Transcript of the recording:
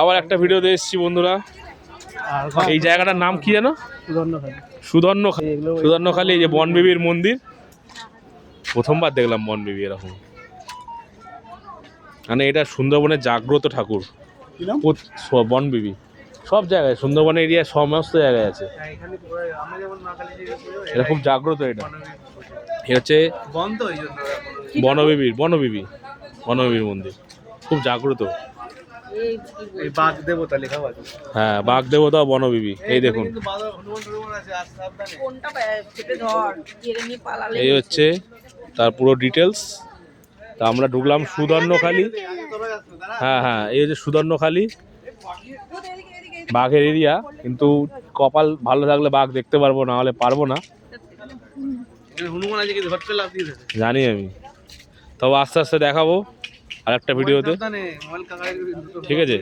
আবার একটা ভিডিওতে এসেছি বন্ধুরা। এই জায়গাটার নাম কি জানো? সুধর্ণখালী। এই যে বনবিবির মন্দির, প্রথমবার দেখলাম বনবিবি এরকম। মানে এটা সুন্দরবনের জাগ্রত ঠাকুর বনবিবি। সব জায়গায় সুন্দরবন এরিয়া সমস্ত জায়গায় আছে। এটা খুব জাগ্রত। এটা হচ্ছে বনবিবির মন্দির, খুব জাগ্রত। হ্যাঁ, বাঘ দেবতা বনবিবি। এই দেখুন, এই হচ্ছে তার পুরো ডিটেলস। তা আমরা ঢুকলাম সুধর্ণখালী। হ্যাঁ, এই হচ্ছে সুধর্ণখালী, বাঘের এরিয়া। কিন্তু কপাল ভালো থাকলে বাঘ দেখতে পারবো, না হলে পারবো না, জানি আমি। তবে আস্তে আস্তে দেখাবো আর একটা ভিডিওতে, ঠিক আছে।